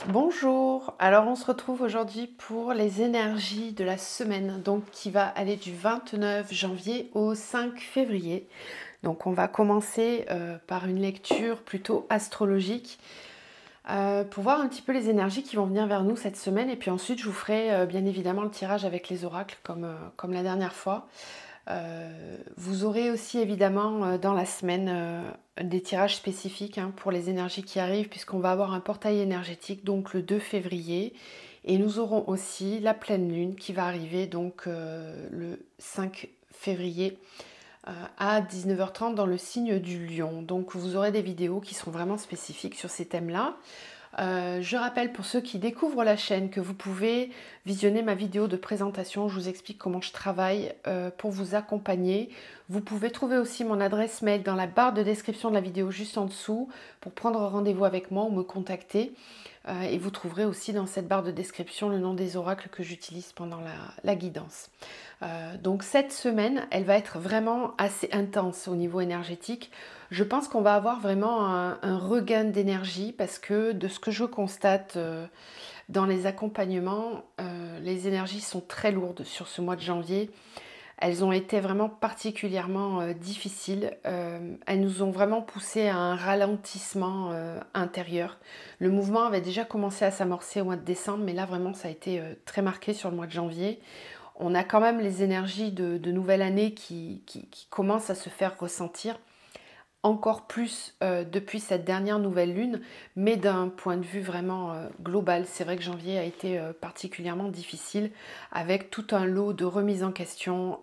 Bonjour, alors on se retrouve aujourd'hui pour les énergies de la semaine, donc qui va aller du 29 janvier au 5 février. Donc on va commencer par une lecture plutôt astrologique pour voir un petit peu les énergies qui vont venir vers nous cette semaine, et puis ensuite je vous ferai bien évidemment le tirage avec les oracles comme la dernière fois. Vous aurez aussi évidemment dans la semaine des tirages spécifiques pour les énergies qui arrivent, puisqu'on va avoir un portail énergétique donc le 2 février, et nous aurons aussi la pleine lune qui va arriver donc le 5 février à 19h30 dans le signe du lion. Donc vous aurez des vidéos qui seront vraiment spécifiques sur ces thèmes-là. Je rappelle pour ceux qui découvrent la chaîne que vous pouvez visionner ma vidéo de présentation. Je vous explique comment je travaille pour vous accompagner. Vous pouvez trouver aussi mon adresse mail dans la barre de description de la vidéo juste en dessous pour prendre rendez-vous avec moi ou me contacter. Et vous trouverez aussi dans cette barre de description le nom des oracles que j'utilise pendant la guidance. Donc cette semaine, elle va être vraiment assez intense au niveau énergétique. Je pense qu'on va avoir vraiment un regain d'énergie parce que de ce que je constate dans les accompagnements, les énergies sont très lourdes sur ce mois de janvier. Elles ont été vraiment particulièrement difficiles. Elles nous ont vraiment poussé à un ralentissement intérieur. Le mouvement avait déjà commencé à s'amorcer au mois de décembre, mais là vraiment ça a été très marqué sur le mois de janvier. On a quand même les énergies de nouvelle année qui commencent à se faire ressentir encore plus depuis cette dernière nouvelle lune, mais d'un point de vue vraiment global. C'est vrai que janvier a été particulièrement difficile, avec tout un lot de remises en question,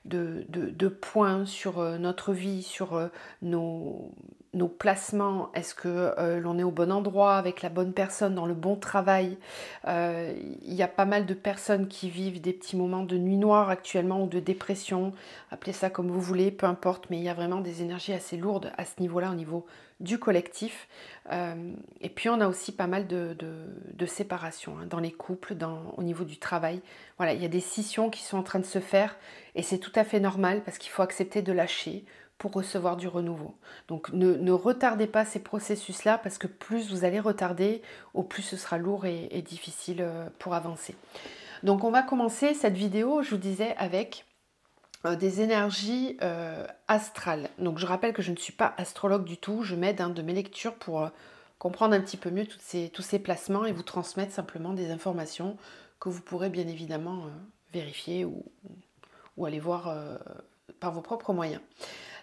de points sur notre vie, sur nos placements. Est-ce que l'on est au bon endroit, avec la bonne personne, dans le bon travail? Il y a pas mal de personnes qui vivent des petits moments de nuit noire actuellement, ou de dépression, appelez ça comme vous voulez, peu importe, mais il y a vraiment des énergies assez lourdes à ce niveau-là, au niveau du collectif. Et puis on a aussi pas mal de séparations dans les couples, au niveau du travail. Voilà, il y a des scissions qui sont en train de se faire, et c'est tout à fait normal parce qu'il faut accepter de lâcher pour recevoir du renouveau. Donc ne retardez pas ces processus-là, parce que plus vous allez retarder, au plus ce sera lourd et difficile pour avancer. Donc on va commencer cette vidéo, je vous disais, avec des énergies astrales. Donc je rappelle que je ne suis pas astrologue du tout, je m'aide de mes lectures pour comprendre un petit peu mieux tous ces placements et vous transmettre simplement des informations que vous pourrez bien évidemment vérifier ou aller voir par vos propres moyens.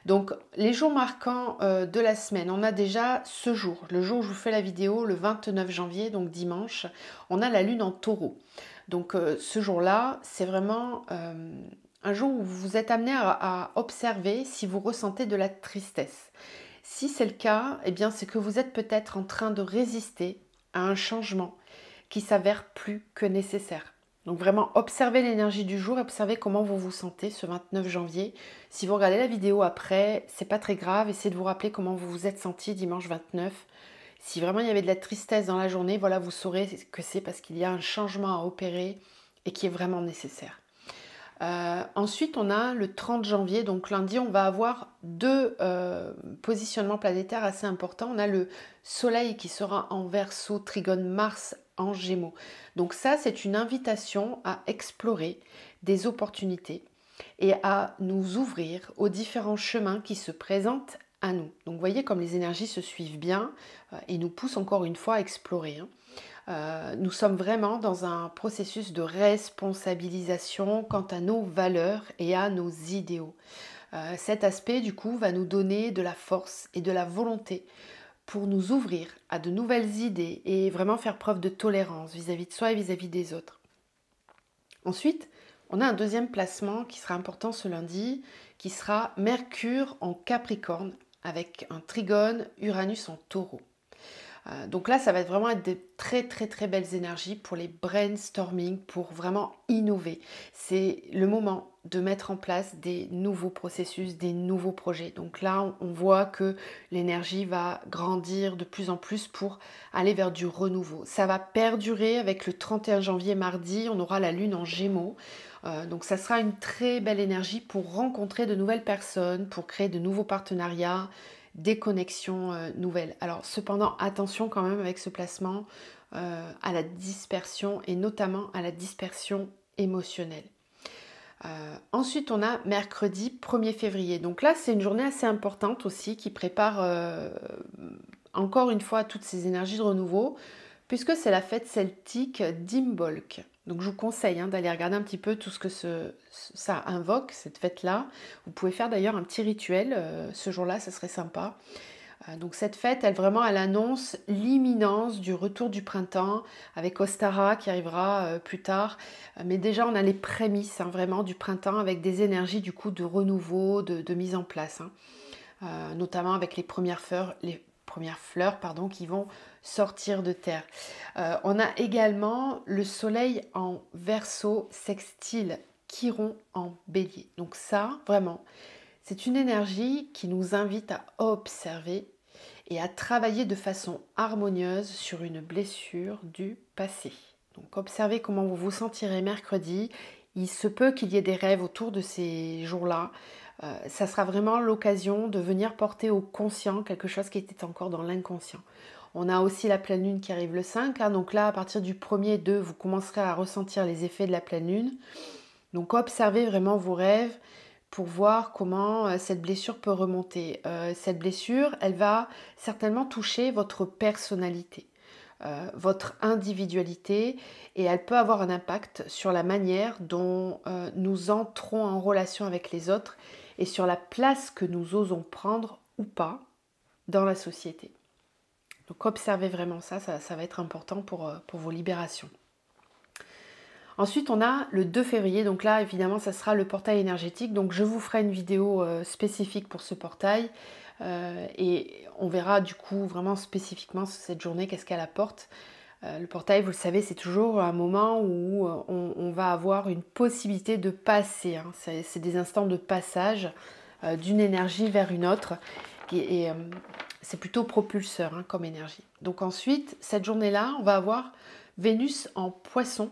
Donc les jours marquants de la semaine, on a déjà ce jour, le jour où je vous fais la vidéo, le 29 janvier, donc dimanche, on a la lune en taureau. Donc ce jour-là, c'est vraiment un jour où vous êtes amené à observer si vous ressentez de la tristesse. Si c'est le cas, eh bien c'est que vous êtes peut-être en train de résister à un changement qui s'avère plus que nécessaire. Donc vraiment, observez l'énergie du jour, observez comment vous vous sentez ce 29 janvier. Si vous regardez la vidéo après, c'est pas très grave, essayez de vous rappeler comment vous vous êtes senti dimanche 29. Si vraiment il y avait de la tristesse dans la journée, voilà, vous saurez que c'est parce qu'il y a un changement à opérer et qui est vraiment nécessaire. Ensuite, on a le 30 janvier, donc lundi, on va avoir deux positionnements planétaires assez importants. On a le Soleil qui sera en Verseau, trigone Mars en Gémeaux. Donc ça, c'est une invitation à explorer des opportunités et à nous ouvrir aux différents chemins qui se présentent à nous. Donc vous voyez comme les énergies se suivent bien et nous poussent encore une fois à explorer. Nous sommes vraiment dans un processus de responsabilisation quant à nos valeurs et à nos idéaux. Cet aspect, du coup, va nous donner de la force et de la volonté pour nous ouvrir à de nouvelles idées et vraiment faire preuve de tolérance vis-à-vis de soi et vis-à-vis des autres. Ensuite, on a un deuxième placement qui sera important ce lundi, qui sera Mercure en Capricorne avec un trigone Uranus en Taureau. Donc là, ça va vraiment être de très très très belles énergies pour les brainstorming, pour vraiment innover. C'est le moment de mettre en place des nouveaux processus, des nouveaux projets. Donc là, on voit que l'énergie va grandir de plus en plus pour aller vers du renouveau. Ça va perdurer avec le 31 janvier, mardi, on aura la lune en Gémeaux. Donc ça sera une très belle énergie pour rencontrer de nouvelles personnes, pour créer de nouveaux partenariats des connexions nouvelles. Alors cependant, attention quand même avec ce placement à la dispersion et notamment à la dispersion émotionnelle. Ensuite, on a mercredi 1er février. Donc là, c'est une journée assez importante aussi qui prépare encore une fois toutes ces énergies de renouveau, puisque c'est la fête celtique d'Imbolc. Donc je vous conseille d'aller regarder un petit peu tout ce que ça invoque, cette fête-là. Vous pouvez faire d'ailleurs un petit rituel ce jour-là, ça serait sympa. Donc cette fête, elle annonce l'imminence du retour du printemps avec Ostara qui arrivera plus tard. Mais déjà, on a les prémices vraiment du printemps avec des énergies du coup de renouveau, de mise en place. Notamment avec les premières fleurs qui vont sortir de terre. On a également le soleil en Verseau sextile Chiron en Bélier. Donc ça, vraiment, c'est une énergie qui nous invite à observer et à travailler de façon harmonieuse sur une blessure du passé. Donc observez comment vous vous sentirez mercredi. Il se peut qu'il y ait des rêves autour de ces jours-là. Ça sera vraiment l'occasion de venir porter au conscient quelque chose qui était encore dans l'inconscient. On a aussi la pleine lune qui arrive le 5. Donc là, à partir du 1er 2, vous commencerez à ressentir les effets de la pleine lune. Donc observez vraiment vos rêves pour voir comment cette blessure peut remonter. Cette blessure, elle va certainement toucher votre personnalité, votre individualité, et elle peut avoir un impact sur la manière dont nous entrons en relation avec les autres et sur la place que nous osons prendre ou pas dans la société. Donc observez vraiment ça va être important pour vos libérations. Ensuite, on a le 2 février, donc là, évidemment, ça sera le portail énergétique. Donc, je vous ferai une vidéo spécifique pour ce portail et on verra du coup vraiment spécifiquement cette journée, qu'est-ce qu'elle apporte. Le portail, vous le savez, c'est toujours un moment où on va avoir une possibilité de passer. C'est des instants de passage d'une énergie vers une autre et c'est plutôt propulseur comme énergie. Donc ensuite, cette journée-là, on va avoir Vénus en Poisson,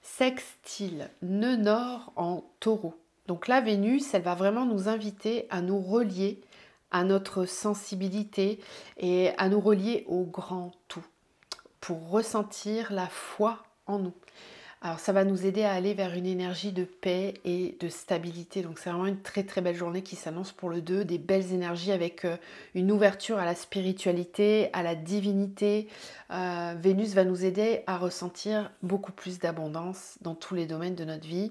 sextile nœud nord en Taureau. Donc là, Vénus, elle va vraiment nous inviter à nous relier à notre sensibilité et à nous relier au grand tout pour ressentir la foi en nous. Alors ça va nous aider à aller vers une énergie de paix et de stabilité. Donc c'est vraiment une très très belle journée qui s'annonce pour le 2, des belles énergies avec une ouverture à la spiritualité, à la divinité. Vénus va nous aider à ressentir beaucoup plus d'abondance dans tous les domaines de notre vie.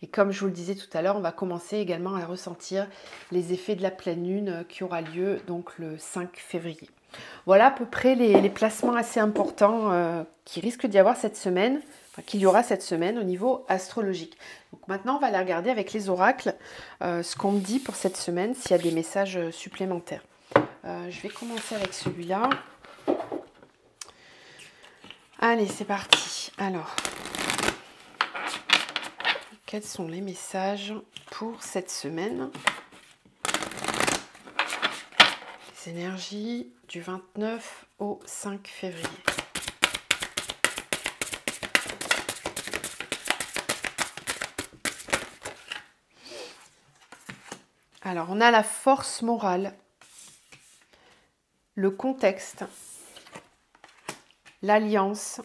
Et comme je vous le disais tout à l'heure, on va commencer également à ressentir les effets de la pleine lune qui aura lieu donc le 5 février. Voilà à peu près les placements assez importants qui risquent d'y avoir cette semaine, qu'il y aura cette semaine au niveau astrologique. Donc maintenant, on va aller regarder avec les oracles ce qu'on me dit pour cette semaine, s'il y a des messages supplémentaires. Je vais commencer avec celui-là. Allez, c'est parti. Alors, quels sont les messages pour cette semaine? Les énergies du 29 au 5 février. Alors, on a la force morale, le contexte, l'alliance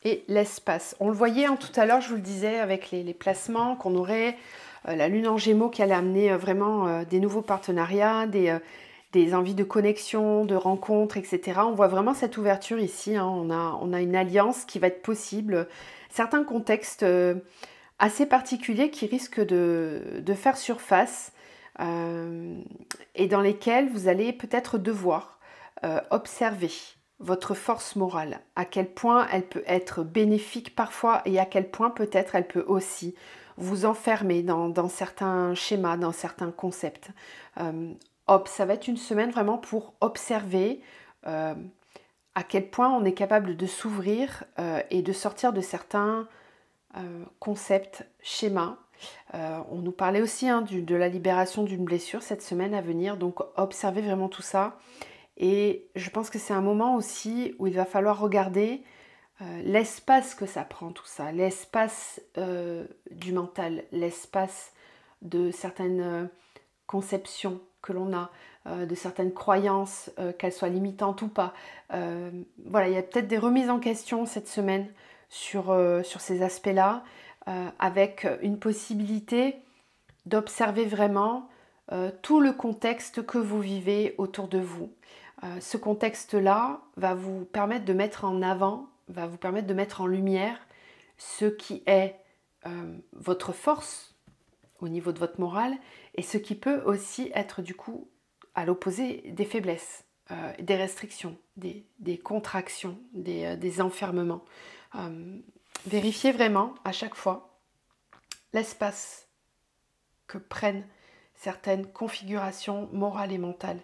et l'espace. On le voyait tout à l'heure, je vous le disais, avec les placements, qu'on aurait la lune en Gémeaux qui allait amener vraiment des nouveaux partenariats, des envies de connexion, de rencontres, etc. On voit vraiment cette ouverture ici. On a une alliance qui va être possible. Certains contextes assez particuliers qui risquent de faire surface et dans lesquels vous allez peut-être devoir observer votre force morale, à quel point elle peut être bénéfique parfois et à quel point peut-être elle peut aussi vous enfermer dans certains schémas, dans certains concepts. Ça va être une semaine vraiment pour observer à quel point on est capable de s'ouvrir et de sortir de certains concepts, schémas. On nous parlait aussi de la libération d'une blessure cette semaine à venir, donc observez vraiment tout ça. Et je pense que c'est un moment aussi où il va falloir regarder l'espace que ça prend tout ça, l'espace du mental, l'espace de certaines conceptions que l'on a, de certaines croyances, qu'elles soient limitantes ou pas. Voilà, il y a peut-être des remises en question cette semaine sur ces aspects-là, avec une possibilité d'observer vraiment tout le contexte que vous vivez autour de vous. Ce contexte-là va vous permettre de mettre en avant, va vous permettre de mettre en lumière ce qui est votre force au niveau de votre morale et ce qui peut aussi être du coup à l'opposé des faiblesses, des restrictions, des contractions, des enfermements. Vérifiez vraiment à chaque fois l'espace que prennent certaines configurations morales et mentales.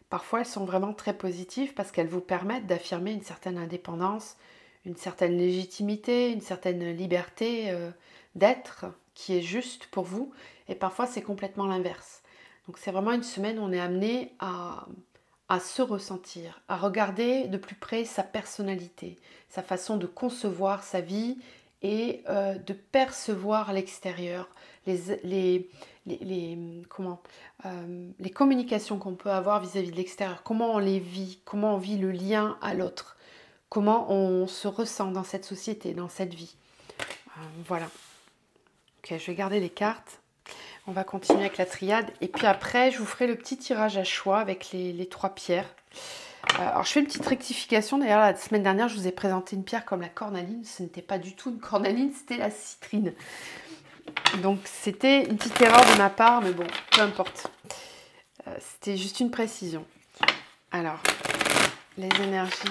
Parfois, elles sont vraiment très positives parce qu'elles vous permettent d'affirmer une certaine indépendance, une certaine légitimité, une certaine liberté d'être qui est juste pour vous. Et parfois, c'est complètement l'inverse. Donc, c'est vraiment une semaine où on est amené à se ressentir, à regarder de plus près sa personnalité, sa façon de concevoir sa vie et de percevoir l'extérieur, les communications qu'on peut avoir vis-à-vis de l'extérieur, comment on les vit, comment on vit le lien à l'autre, comment on se ressent dans cette société, dans cette vie. Voilà. Ok, je vais garder les cartes. On va continuer avec la triade. Et puis après, je vous ferai le petit tirage à choix avec les 3 pierres. Alors, je fais une petite rectification. D'ailleurs, la semaine dernière, je vous ai présenté une pierre comme la cornaline. Ce n'était pas du tout une cornaline, c'était la citrine. Donc, c'était une petite erreur de ma part, mais bon, peu importe. C'était juste une précision. Alors, les énergies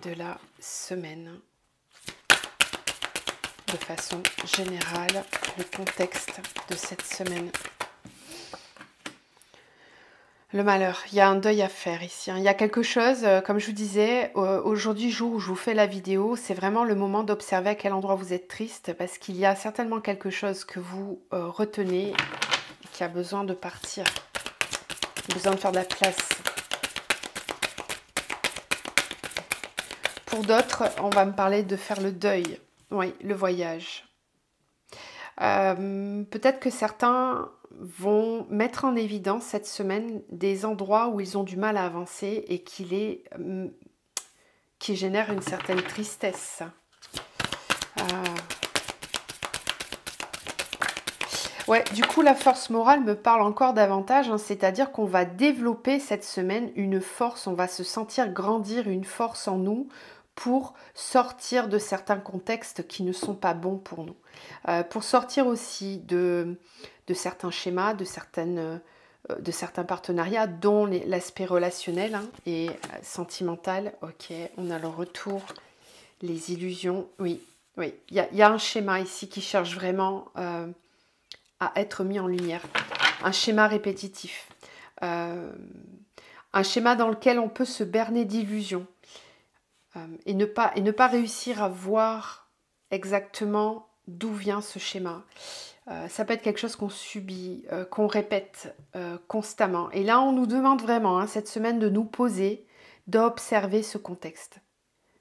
de la semaine. De façon générale, le contexte de cette semaine. Le malheur, il y a un deuil à faire ici. Il y a quelque chose, comme je vous disais, aujourd'hui, jour où je vous fais la vidéo, c'est vraiment le moment d'observer à quel endroit vous êtes triste, parce qu'il y a certainement quelque chose que vous retenez et qui a besoin de partir, besoin de faire de la place. Pour d'autres, on va me parler de faire le deuil. Oui, le voyage. Peut-être que certains vont mettre en évidence cette semaine des endroits où ils ont du mal à avancer et qui génèrent une certaine tristesse. Ouais, du coup, la force morale me parle encore davantage, hein, c'est-à-dire qu'on va développer cette semaine une force, on va se sentir grandir une force en nous pour sortir de certains contextes qui ne sont pas bons pour nous. Pour sortir aussi de certains schémas, de certains partenariats, dont l'aspect relationnel et sentimental. Ok, on a le retour, les illusions. Oui, il y a un schéma ici qui cherche vraiment à être mis en lumière. Un schéma répétitif. Un schéma dans lequel on peut se berner d'illusions. Et ne pas réussir à voir exactement d'où vient ce schéma. Ça peut être quelque chose qu'on subit, qu'on répète constamment. Et là, on nous demande vraiment, cette semaine, de nous poser, d'observer ce contexte,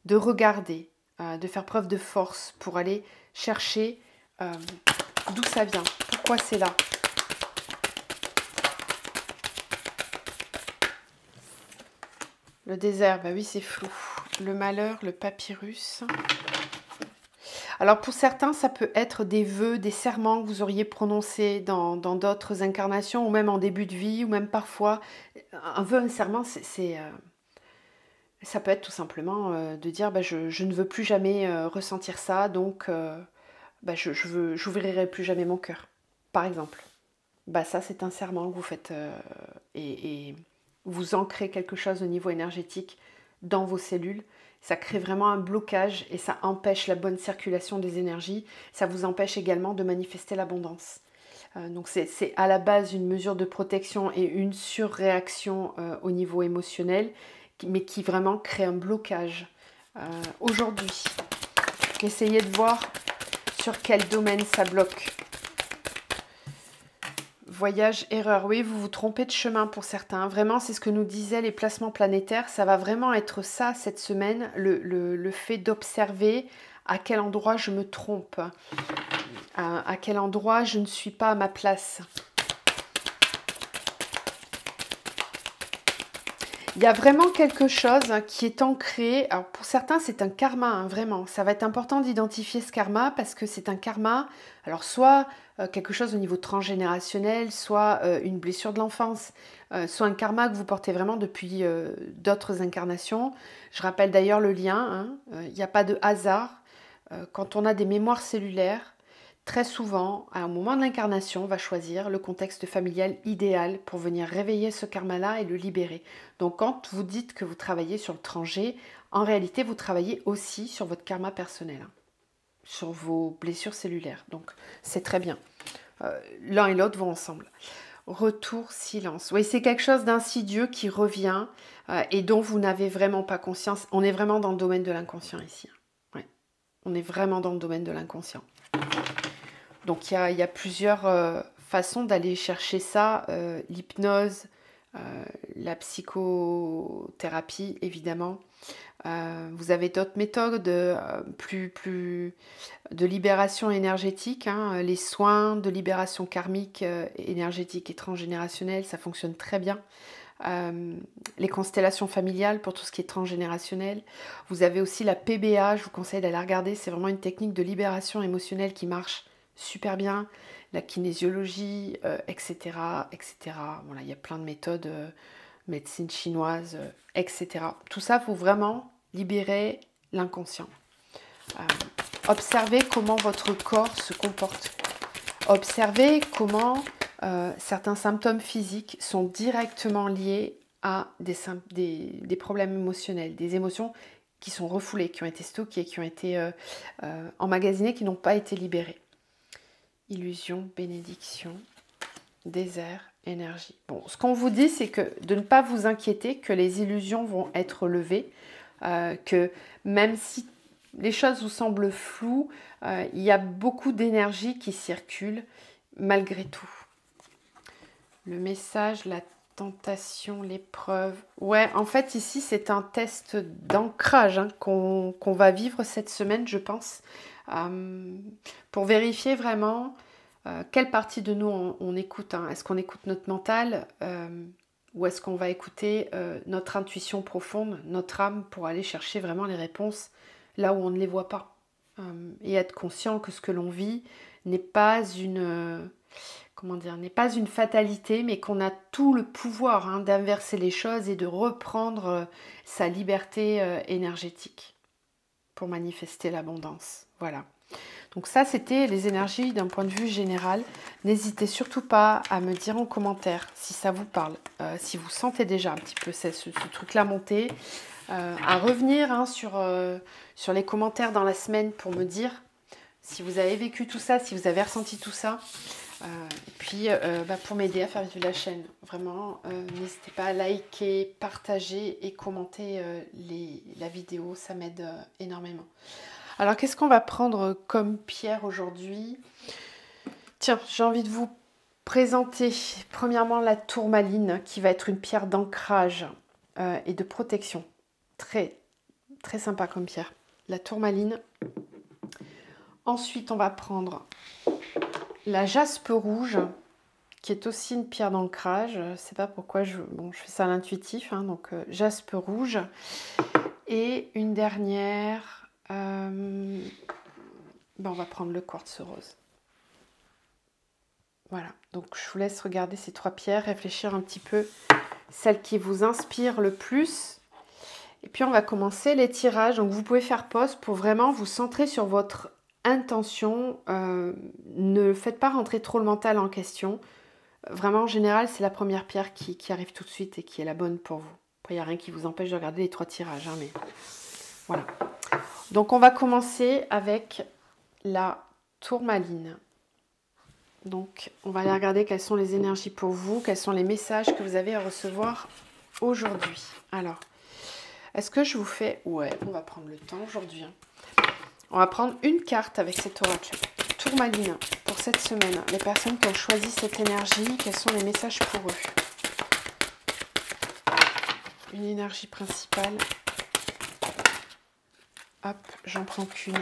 de regarder, de faire preuve de force pour aller chercher d'où ça vient, pourquoi c'est là. Le désert, bah oui, c'est flou. Le malheur, le papyrus. Alors pour certains, ça peut être des vœux, des serments que vous auriez prononcés dans d'autres incarnations, ou même en début de vie, ou même parfois. Un vœu, un serment, ça peut être tout simplement de dire je ne veux plus jamais ressentir ça, donc je n'ouvrirai plus jamais mon cœur, par exemple. Ça, c'est un serment que vous faites et vous ancrez quelque chose au niveau énergétique dans vos cellules. Ça crée vraiment un blocage et ça empêche la bonne circulation des énergies. Ça vous empêche également de manifester l'abondance. Donc c'est à la base une mesure de protection et une surréaction au niveau émotionnel, mais qui vraiment crée un blocage. Aujourd'hui, essayez de voir sur quel domaine ça bloque. Voyage, erreur. Oui, vous vous trompez de chemin pour certains. Vraiment, c'est ce que nous disaient les placements planétaires. Ça va vraiment être ça cette semaine, le fait d'observer à quel endroit je me trompe, à quel endroit je ne suis pas à ma place. Il y a vraiment quelque chose qui est ancré. Alors pour certains, c'est un karma, hein, vraiment. Ça va être important d'identifier ce karma parce que c'est un karma. Alors soit quelque chose au niveau transgénérationnel, soit une blessure de l'enfance, soit un karma que vous portez vraiment depuis d'autres incarnations. Je rappelle d'ailleurs le lien, hein. Il n'y a pas de hasard. Quand on a des mémoires cellulaires, très souvent, à un moment de l'incarnation, on va choisir le contexte familial idéal pour venir réveiller ce karma-là et le libérer. Donc quand vous dites que vous travaillez sur le transgé, en réalité, vous travaillez aussi sur votre karma personnel, hein, sur vos blessures cellulaires. Donc c'est très bien. L'un et l'autre vont ensemble. Retour, silence. Oui, c'est quelque chose d'insidieux qui revient et dont vous n'avez vraiment pas conscience. On est vraiment dans le domaine de l'inconscient ici. Ouais. On est vraiment dans le domaine de l'inconscient. Donc il y a plusieurs façons d'aller chercher ça, l'hypnose, la psychothérapie évidemment. Vous avez d'autres méthodes plus de libération énergétique, hein, les soins de libération karmique, énergétique et transgénérationnelle, ça fonctionne très bien. Les constellations familiales pour tout ce qui est transgénérationnel. Vous avez aussi la PBA, je vous conseille d'aller regarder, c'est vraiment une technique de libération émotionnelle qui marche super bien, la kinésiologie, etc., etc. Voilà, il y a plein de méthodes, médecine chinoise, etc. Tout ça, il faut vraiment libérer l'inconscient. Observez comment votre corps se comporte. Observez comment certains symptômes physiques sont directement liés à des problèmes émotionnels, des émotions qui sont refoulées, qui ont été stockées, qui ont été emmagasinées, qui n'ont pas été libérées. Illusion, bénédiction, désert, énergie. Bon, ce qu'on vous dit, c'est que de ne pas vous inquiéter, que les illusions vont être levées, que même si les choses vous semblent floues, il y a beaucoup d'énergie qui circule malgré tout. Le message, la tentation, l'épreuve. Ouais, en fait, ici, c'est un test d'ancrage hein, qu'on va vivre cette semaine, je pense, pour vérifier vraiment quelle partie de nous on écoute. Hein. Est-ce qu'on écoute notre mental ou est-ce qu'on va écouter notre intuition profonde, notre âme, pour aller chercher vraiment les réponses là où on ne les voit pas. Et être conscient que ce que l'on vit n'est pas une... n'est pas une fatalité, mais qu'on a tout le pouvoir hein, d'inverser les choses et de reprendre sa liberté énergétique pour manifester l'abondance. Voilà. Donc ça, c'était les énergies d'un point de vue général. N'hésitez surtout pas à me dire en commentaire si ça vous parle, si vous sentez déjà un petit peu ce truc-là monter, à revenir hein, sur les commentaires dans la semaine pour me dire si vous avez vécu tout ça, si vous avez ressenti tout ça. Puis pour m'aider à faire vivre la chaîne, vraiment, n'hésitez pas à liker, partager et commenter la vidéo, ça m'aide énormément. Alors, qu'est-ce qu'on va prendre comme pierre aujourd'hui? Tiens, j'ai envie de vous présenter premièrement la tourmaline, qui va être une pierre d'ancrage et de protection. Très, très sympa comme pierre. La tourmaline. Ensuite, on va prendre la jaspe rouge, qui est aussi une pierre d'ancrage. Je ne sais pas pourquoi, je fais ça à l'intuitif, hein, donc jaspe rouge. Et une dernière... on va prendre le quartz rose. Voilà, donc je vous laisse regarder ces trois pierres, réfléchir un petit peu, celle qui vous inspire le plus. Et puis on va commencer les tirages. Donc vous pouvez faire pause pour vraiment vous centrer sur votre intention. Ne faites pas rentrer trop le mental en question. Vraiment, en général, c'est la première pierre qui arrive tout de suite et qui est la bonne pour vous. Après, il n'y a rien qui vous empêche de regarder les trois tirages, hein, mais voilà. Donc on va commencer avec la tourmaline. Donc on va aller regarder quelles sont les énergies pour vous, quels sont les messages que vous avez à recevoir aujourd'hui. Alors, est-ce que je vous fais... Ouais, on va prendre le temps aujourd'hui. Hein. On va prendre une carte avec cet oracle. Tourmaline, pour cette semaine, les personnes qui ont choisi cette énergie, quels sont les messages pour eux? Une énergie principale. Hop, j'en prends qu'une.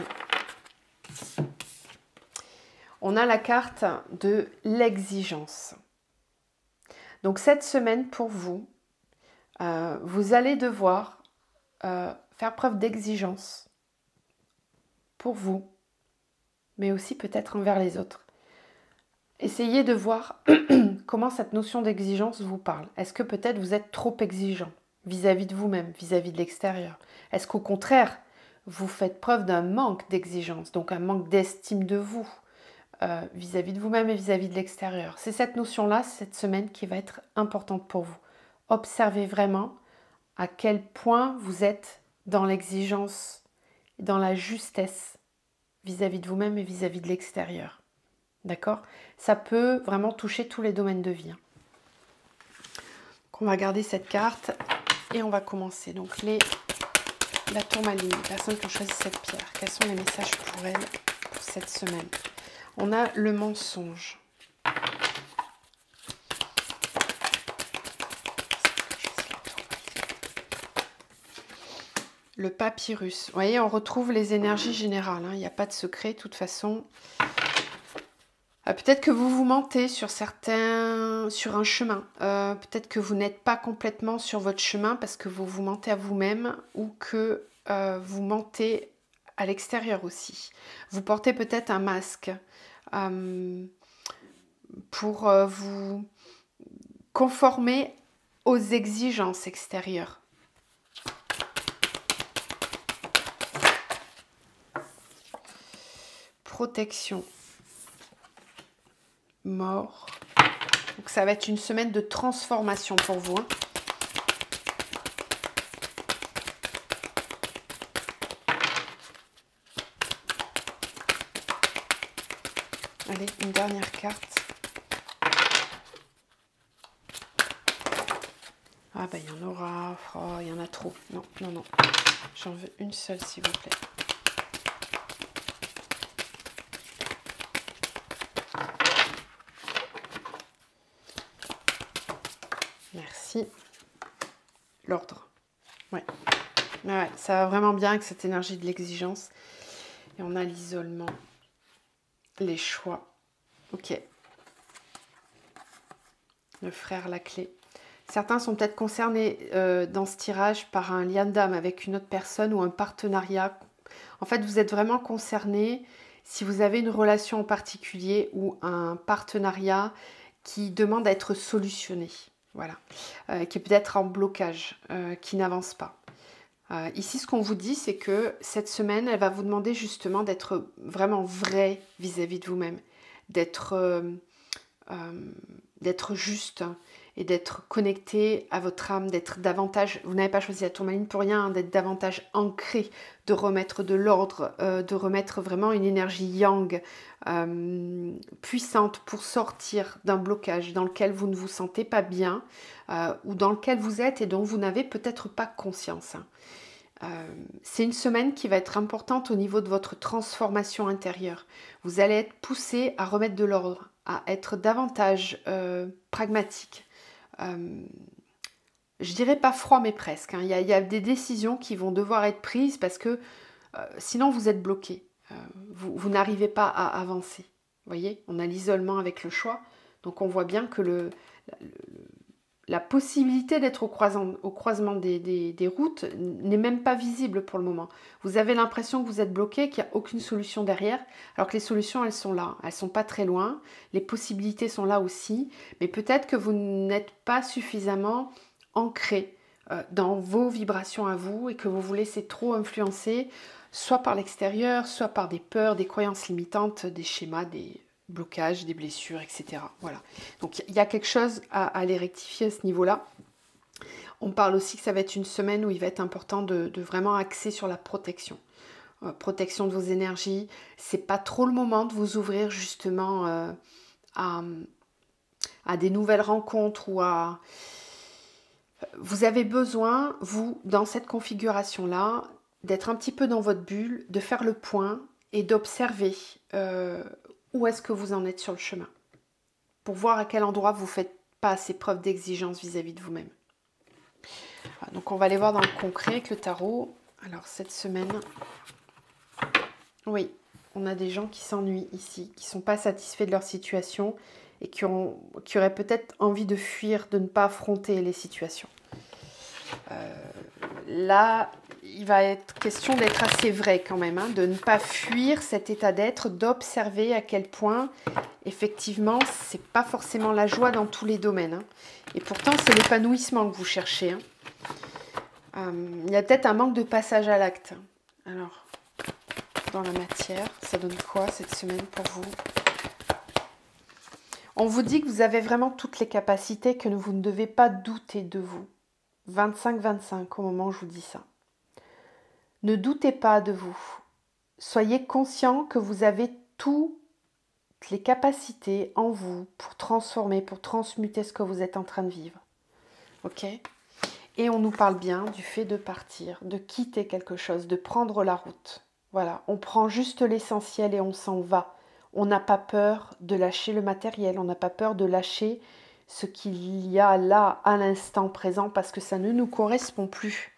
On a la carte de l'exigence. Donc cette semaine pour vous, Vous allez devoir faire preuve d'exigence pour vous, mais aussi peut-être envers les autres. Essayez de voir comment cette notion d'exigence vous parle. Est-ce que peut-être vous êtes trop exigeant vis-à-vis de vous-même, vis-à-vis de l'extérieur? Est-ce qu'au contraire, vous faites preuve d'un manque d'exigence, donc un manque d'estime de vous vis-à-vis de vous-même et vis-à-vis de l'extérieur? C'est cette notion-là, cette semaine, qui va être importante pour vous. Observez vraiment à quel point vous êtes dans l'exigence, dans la justesse vis-à-vis de vous-même et vis-à-vis de l'extérieur. D'accord? Ça peut vraiment toucher tous les domaines de vie. Donc on va garder cette carte et on va commencer. Donc la tourmaline, les personnes qui ont choisi cette pierre, quels sont les messages pour elles pour cette semaine? On a le mensonge. Le papyrus. Vous voyez, on retrouve les énergies générales. Il n'y a pas de secret de toute façon. Peut-être que vous vous mentez sur un chemin. Peut-être que vous n'êtes pas complètement sur votre chemin parce que vous vous mentez à vous-même ou que vous mentez à l'extérieur aussi. Vous portez peut-être un masque pour vous conformer aux exigences extérieures. Protection. Mort. Donc ça va être une semaine de transformation pour vous. Allez, une dernière carte. Ah bah il y en aura. Oh, il y en a trop. Non, non, non. J'en veux une seule s'il vous plaît. Merci. L'ordre. Ouais. Ouais, ça va vraiment bien avec cette énergie de l'exigence. Et on a l'isolement. Les choix. Ok. Le frère, la clé. Certains sont peut-être concernés dans ce tirage par un lien d'âme avec une autre personne ou un partenariat. En fait, vous êtes vraiment concernés si vous avez une relation en particulier ou un partenariat qui demande à être solutionné. Voilà. Qui est peut-être en blocage, qui n'avance pas. Ici, ce qu'on vous dit, c'est que cette semaine, elle va vous demander justement d'être vraiment vrai vis-à-vis de vous-même, d'être juste et d'être connecté à votre âme, d'être davantage, vous n'avez pas choisi la tourmaline pour rien, d'être davantage ancré, de remettre de l'ordre, de remettre vraiment une énergie yang puissante pour sortir d'un blocage dans lequel vous ne vous sentez pas bien ou dans lequel vous êtes et dont vous n'avez peut-être pas conscience. C'est une semaine qui va être importante au niveau de votre transformation intérieure. Vous allez être poussé à remettre de l'ordre, à être davantage pragmatique. Je dirais pas froid, mais presque. Il y a des décisions qui vont devoir être prises parce que sinon vous êtes bloqué. Vous n'arrivez pas à avancer. Vous voyez, on a l'isolement avec le choix. Donc on voit bien que la possibilité d'être au croisement des routes n'est même pas visible pour le moment. Vous avez l'impression que vous êtes bloqué, qu'il n'y a aucune solution derrière, alors que les solutions, elles sont là. Elles ne sont pas très loin. Les possibilités sont là aussi. Mais peut-être que vous n'êtes pas suffisamment ancré dans vos vibrations à vous et que vous vous laissez trop influencer, soit par l'extérieur, soit par des peurs, des croyances limitantes, des schémas, des blocages, des blessures, etc. Voilà. Donc il y a quelque chose à aller rectifier à ce niveau-là. On parle aussi que ça va être une semaine où il va être important de vraiment axer sur la protection. Protection de vos énergies. C'est pas trop le moment de vous ouvrir justement à des nouvelles rencontres ou à... Vous avez besoin, vous, dans cette configuration-là, d'être un petit peu dans votre bulle, de faire le point et d'observer où est-ce que vous en êtes sur le chemin, pour voir à quel endroit vous ne faites pas assez preuve d'exigence vis-à-vis de vous-même. Donc on va aller voir dans le concret avec le tarot. Alors cette semaine, oui, on a des gens qui s'ennuient ici, qui ne sont pas satisfaits de leur situation et qui auraient peut-être envie de fuir, de ne pas affronter les situations. Là, il va être question d'être assez vrai quand même, hein, de ne pas fuir cet état d'être, d'observer à quel point, effectivement, c'est pas forcément la joie dans tous les domaines. Hein. Et pourtant, c'est l'épanouissement que vous cherchez. Hein. Il y a peut-être un manque de passage à l'acte. Alors, dans la matière, ça donne quoi cette semaine pour vous? On vous dit que vous avez vraiment toutes les capacités, que vous ne devez pas douter de vous. 25-25 au moment où je vous dis ça. Ne doutez pas de vous. Soyez conscient que vous avez toutes les capacités en vous pour transformer, pour transmuter ce que vous êtes en train de vivre. Ok ? Et on nous parle bien du fait de partir, de quitter quelque chose, de prendre la route. Voilà, on prend juste l'essentiel et on s'en va. On n'a pas peur de lâcher le matériel, on n'a pas peur de lâcher ce qu'il y a là à l'instant présent parce que ça ne nous correspond plus.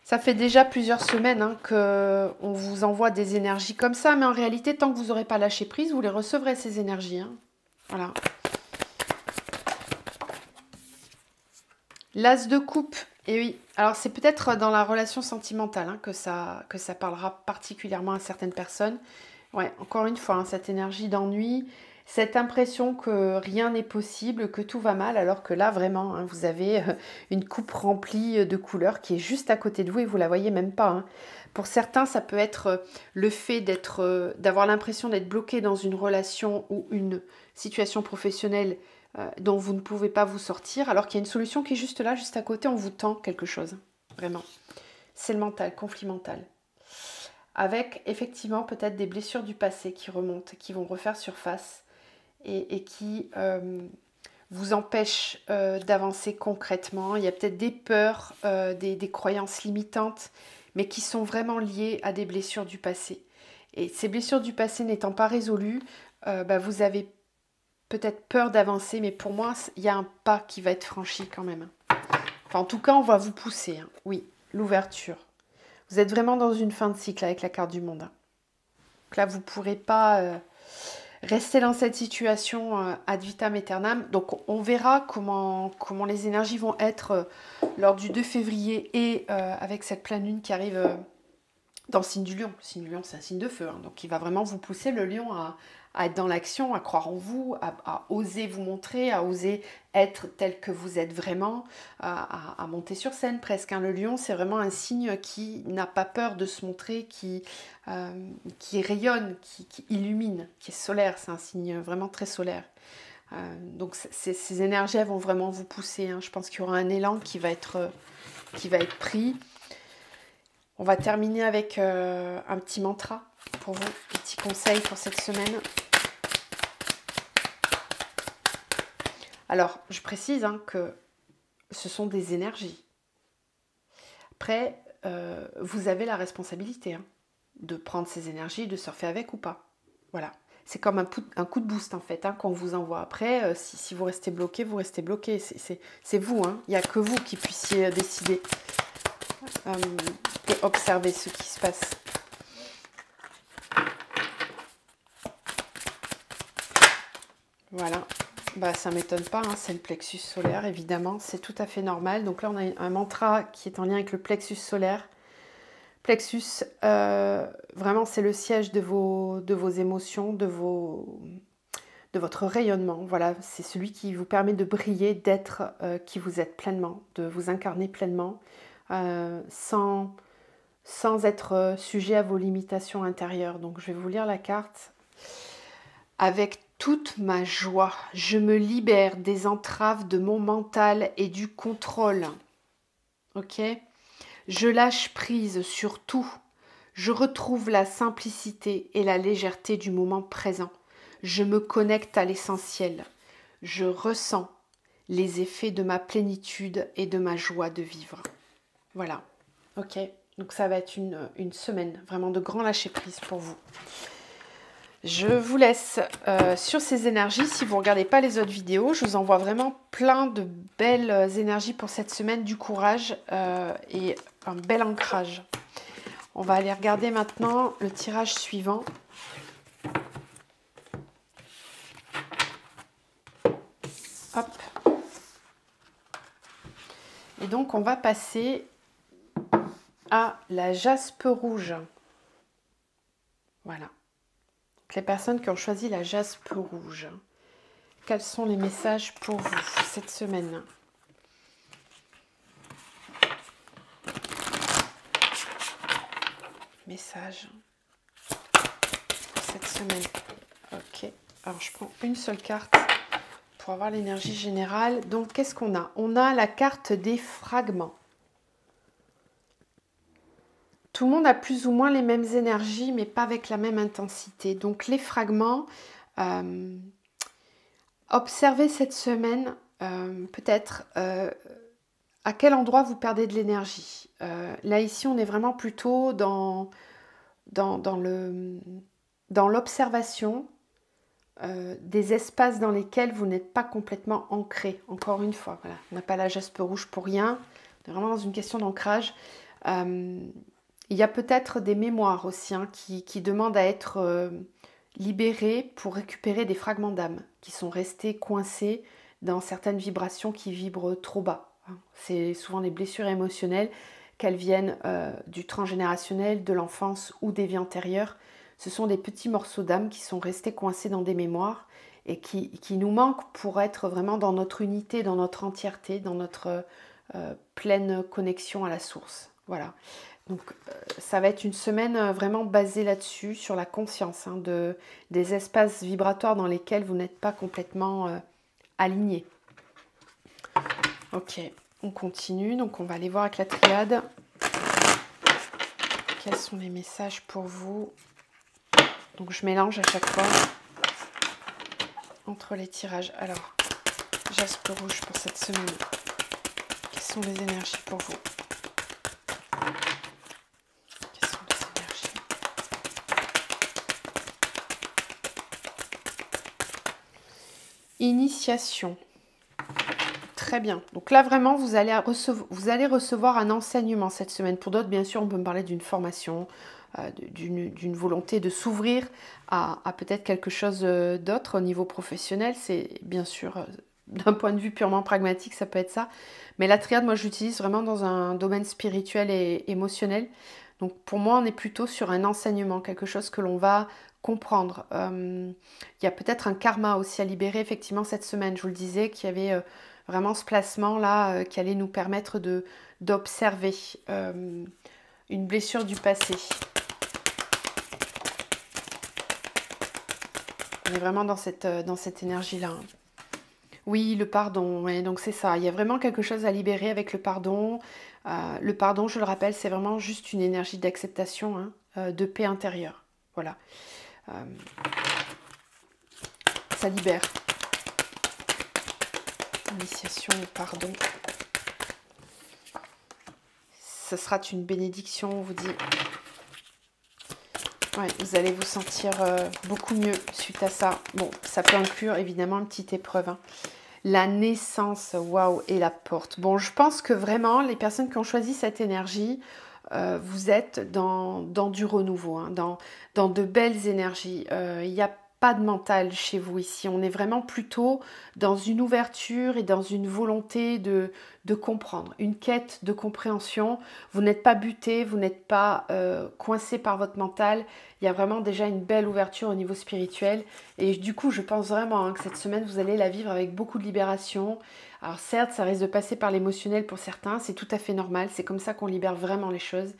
Ça fait déjà plusieurs semaines hein, qu'on vous envoie des énergies comme ça, mais en réalité, tant que vous n'aurez pas lâché prise, vous les recevrez ces énergies. Hein. Voilà. L'as de coupe, et oui, alors c'est peut-être dans la relation sentimentale hein, que ça parlera particulièrement à certaines personnes. Ouais, encore une fois, hein, cette énergie d'ennui, cette impression que rien n'est possible, que tout va mal, alors que là, vraiment, hein, vous avez une coupe remplie de couleurs qui est juste à côté de vous et vous la voyez même pas. Hein. Pour certains, ça peut être le fait d'avoir l'impression d'être bloqué dans une relation ou une situation professionnelle dont vous ne pouvez pas vous sortir, alors qu'il y a une solution qui est juste là, juste à côté, on vous tend quelque chose. Vraiment. C'est le mental, conflit mental. Avec effectivement peut-être des blessures du passé qui remontent, qui vont refaire surface et qui vous empêchent d'avancer concrètement. Il y a peut-être des peurs, des croyances limitantes, mais qui sont vraiment liées à des blessures du passé. Et ces blessures du passé n'étant pas résolues, vous avez peut-être peur d'avancer, mais pour moi, il y a un pas qui va être franchi quand même. Enfin, en tout cas, on va vous pousser. Hein. Oui, l'ouverture. Vous êtes vraiment dans une fin de cycle avec la carte du monde. Hein. Donc là, vous ne pourrez pas rester dans cette situation ad vitam aeternam. Donc, on verra comment les énergies vont être lors du 2 février et avec cette pleine lune qui arrive dans le signe du lion. Le signe du lion, c'est un signe de feu. Hein. Donc, il va vraiment vous pousser, le lion, à être dans l'action, à croire en vous, à oser vous montrer, à oser être tel que vous êtes vraiment, à monter sur scène presque. Hein. Le lion, c'est vraiment un signe qui n'a pas peur de se montrer, qui rayonne, qui illumine, qui est solaire. C'est un signe vraiment très solaire. Donc ces énergies elles vont vraiment vous pousser. Hein. Je pense qu'il y aura un élan qui va être pris. On va terminer avec un petit mantra pour vous, un petit conseil pour cette semaine. Alors, je précise hein, que ce sont des énergies. Après, vous avez la responsabilité hein, de prendre ces énergies, de surfer avec ou pas. Voilà. C'est comme un coup de boost en fait, hein, qu'on vous envoie. Après, si vous restez bloqué, vous restez bloqué. C'est vous, hein. Il n'y a que vous qui puissiez décider et observer ce qui se passe. Voilà. Ça ne m'étonne pas, hein, c'est le plexus solaire, évidemment, c'est tout à fait normal. Donc là, on a un mantra qui est en lien avec le plexus solaire. Plexus, vraiment, c'est le siège de vos émotions, de votre rayonnement. Voilà, c'est celui qui vous permet de briller, d'être qui vous êtes pleinement, de vous incarner pleinement, sans être sujet à vos limitations intérieures. Donc, je vais vous lire la carte. Avec toute ma joie, je me libère des entraves de mon mental et du contrôle. Ok ? Je lâche prise sur tout. Je retrouve la simplicité et la légèreté du moment présent. Je me connecte à l'essentiel. Je ressens les effets de ma plénitude et de ma joie de vivre. Voilà. Ok ? Donc ça va être une semaine vraiment de grand lâcher prise pour vous. Je vous laisse sur ces énergies. Si vous ne regardez pas les autres vidéos, je vous envoie vraiment plein de belles énergies pour cette semaine, du courage et un bel ancrage. On va aller regarder maintenant le tirage suivant. Hop. Et donc, on va passer à la jaspe rouge. Voilà. Donc, les personnes qui ont choisi la jaspe rouge, quels sont les messages pour vous cette semaine? Message pour cette semaine. Ok. Alors, je prends une seule carte pour avoir l'énergie générale. Donc, qu'est-ce qu'on a? On a la carte des fragments. Tout le monde a plus ou moins les mêmes énergies, mais pas avec la même intensité. Donc, les fragments, observez cette semaine, peut-être, à quel endroit vous perdez de l'énergie. Là, ici, on est vraiment plutôt dans l'observation des espaces dans lesquels vous n'êtes pas complètement ancré. Encore une fois, voilà, on n'a pas la jaspe rouge pour rien. On est vraiment dans une question d'ancrage. Il y a peut-être des mémoires aussi qui demandent à être libérées pour récupérer des fragments d'âme qui sont restés coincés dans certaines vibrations qui vibrent trop bas. C'est souvent les blessures émotionnelles, qu'elles viennent du transgénérationnel, de l'enfance ou des vies antérieures. Ce sont des petits morceaux d'âme qui sont restés coincés dans des mémoires et qui nous manquent pour être vraiment dans notre unité, dans notre entièreté, dans notre pleine connexion à la source. Voilà. Donc ça va être une semaine vraiment basée là-dessus, sur la conscience des espaces vibratoires dans lesquels vous n'êtes pas complètement aligné. Ok, on continue. Donc on va aller voir avec la triade. Quels sont les messages pour vous? Donc je mélange à chaque fois entre les tirages. Alors, jaspe rouge pour cette semaine. Quelles sont les énergies pour vous? Quelles sont les énergies? Initiation. Très bien. Donc là, vraiment, vous allez recevoir un enseignement cette semaine. Pour d'autres, bien sûr, on peut me parler d'une formation, d'une volonté de s'ouvrir à peut-être quelque chose d'autre au niveau professionnel. C'est bien sûr, d'un point de vue purement pragmatique, ça peut être ça. Mais la triade, moi, j'utilise vraiment dans un domaine spirituel et émotionnel. Donc pour moi, on est plutôt sur un enseignement, quelque chose que l'on va comprendre. Il y a peut-être un karma aussi à libérer, effectivement, cette semaine. Je vous le disais, qu'il y avait vraiment ce placement-là qui allait nous permettre d'observer une blessure du passé. On est vraiment dans cette énergie-là. Oui, le pardon, ouais, donc c'est ça. Il y a vraiment quelque chose à libérer avec le pardon. Le pardon, je le rappelle, c'est vraiment juste une énergie d'acceptation, de paix intérieure. Voilà. Ça libère. Initiation et pardon. Ce sera une bénédiction, on vous dit. Ouais, vous allez vous sentir beaucoup mieux suite à ça. Bon, ça peut inclure évidemment une petite épreuve. La naissance, waouh, et la porte. Bon, je pense que vraiment, les personnes qui ont choisi cette énergie, vous êtes dans du renouveau, dans de belles énergies. Il n'y a pas de mental chez vous ici. On est vraiment plutôt dans une ouverture et dans une volonté de comprendre, une quête de compréhension. Vous n'êtes pas buté, vous n'êtes pas coincé par votre mental. Il y a vraiment déjà une belle ouverture au niveau spirituel. Et du coup, je pense vraiment que cette semaine, vous allez la vivre avec beaucoup de libération. Alors certes, ça risque de passer par l'émotionnel pour certains, c'est tout à fait normal. C'est comme ça qu'on libère vraiment les choses.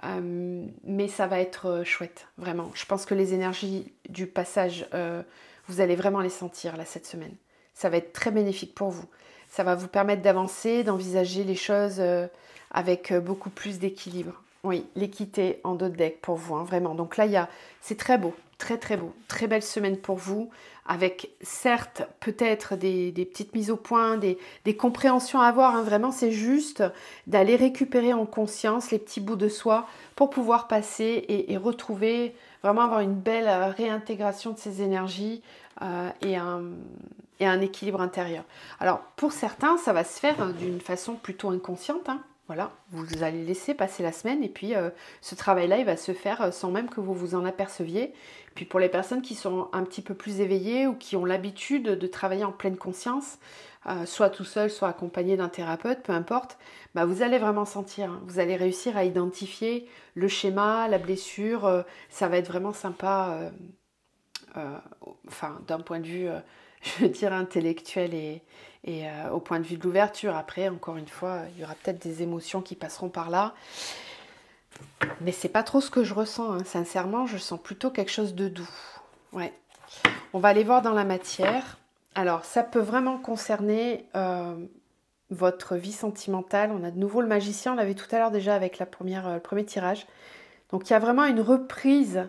Mais ça va être chouette, vraiment. Je pense que les énergies du passage, vous allez vraiment les sentir là cette semaine. Ça va être très bénéfique pour vous. Ça va vous permettre d'avancer, d'envisager les choses avec beaucoup plus d'équilibre. Oui, l'équité en dos de deck pour vous, vraiment. Donc là, c'est très beau, très très beau. Très belle semaine pour vous, avec certes peut-être des petites mises au point, des compréhensions à avoir. Vraiment, c'est juste d'aller récupérer en conscience les petits bouts de soi pour pouvoir passer et retrouver, vraiment avoir une belle réintégration de ces énergies et un équilibre intérieur. Alors, pour certains, ça va se faire d'une façon plutôt inconsciente. Voilà, vous allez laisser passer la semaine et puis ce travail-là, il va se faire sans même que vous vous en aperceviez. Puis pour les personnes qui sont un petit peu plus éveillées ou qui ont l'habitude de travailler en pleine conscience, soit tout seul, soit accompagné d'un thérapeute, peu importe, bah, vous allez vraiment sentir, hein. Vous allez réussir à identifier le schéma, la blessure. Ça va être vraiment sympa, enfin, d'un point de vue, je veux dire, intellectuel et au point de vue de l'ouverture. Après, encore une fois, il y aura peut-être des émotions qui passeront par là. Mais c'est pas trop ce que je ressens, hein. Sincèrement, je sens plutôt quelque chose de doux. Ouais. On va aller voir dans la matière. Alors, ça peut vraiment concerner votre vie sentimentale. On a de nouveau le magicien, on l'avait tout à l'heure déjà avec le premier tirage. Donc, il y a vraiment une reprise